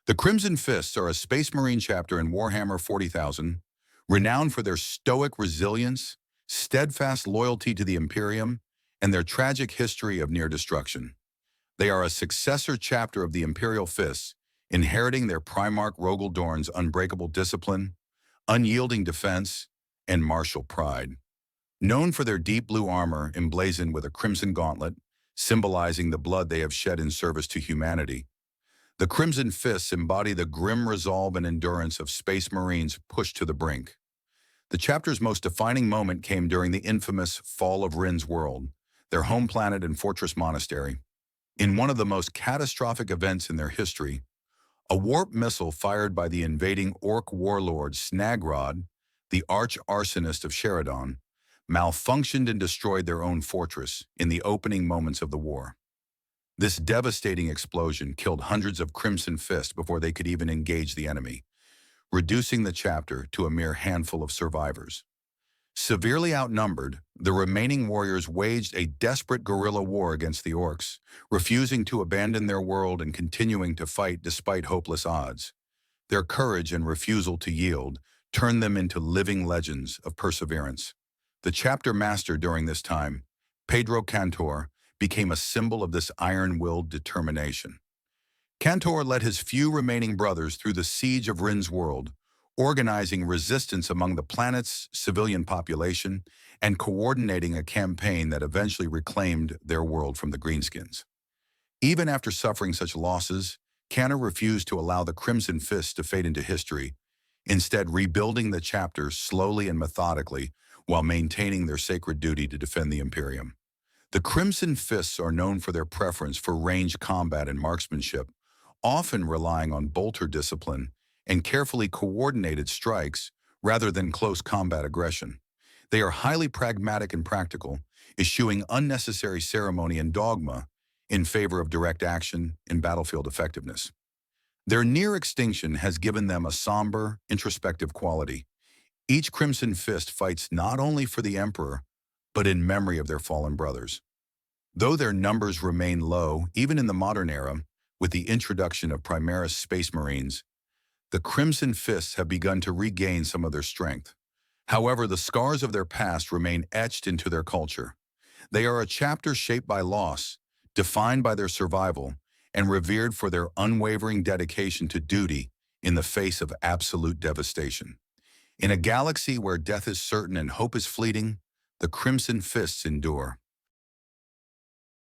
The Crimson Fists are a Space Marine chapter in Warhammer 40,000, renowned for their stoic resilience, steadfast loyalty to the Imperium, and their tragic history of near destruction. They are a successor chapter of the Imperial Fists, inheriting their Primarch Rogel Dorn's unbreakable discipline, unyielding defense, and martial pride. Known for their deep blue armor emblazoned with a crimson gauntlet, symbolizing the blood they have shed in service to humanity, the Crimson Fists embody the grim resolve and endurance of Space Marines pushed to the brink. The chapter's most defining moment came during the infamous Fall of Rin's world, their home planet and fortress monastery. In one of the most catastrophic events in their history, a warp missile fired by the invading Orc warlord Snagrod, the arch-arsonist of Sheridan, malfunctioned and destroyed their own fortress in the opening moments of the war. This devastating explosion killed hundreds of Crimson Fists before they could even engage the enemy, reducing the chapter to a mere handful of survivors. Severely outnumbered, the remaining warriors waged a desperate guerrilla war against the Orcs, refusing to abandon their world and continuing to fight despite hopeless odds. Their courage and refusal to yield turned them into living legends of perseverance. The chapter master during this time, Pedro Cantor, became a symbol of this iron-willed determination. Cantor led his few remaining brothers through the siege of Rin's world, organizing resistance among the planet's civilian population and coordinating a campaign that eventually reclaimed their world from the Greenskins. Even after suffering such losses, Cantor refused to allow the Crimson Fists to fade into history, instead rebuilding the chapter slowly and methodically while maintaining their sacred duty to defend the Imperium. The Crimson Fists are known for their preference for ranged combat and marksmanship, often relying on bolter discipline and carefully coordinated strikes rather than close combat aggression. They are highly pragmatic and practical, eschewing unnecessary ceremony and dogma in favor of direct action and battlefield effectiveness. Their near extinction has given them a somber, introspective quality. Each Crimson Fist fights not only for the Emperor, but in memory of their fallen brothers. Though their numbers remain low, even in the modern era, with the introduction of Primaris Space Marines, the Crimson Fists have begun to regain some of their strength. However, the scars of their past remain etched into their culture. They are a chapter shaped by loss, defined by their survival, and revered for their unwavering dedication to duty in the face of absolute devastation. In a galaxy where death is certain and hope is fleeting, the Crimson Fists endure.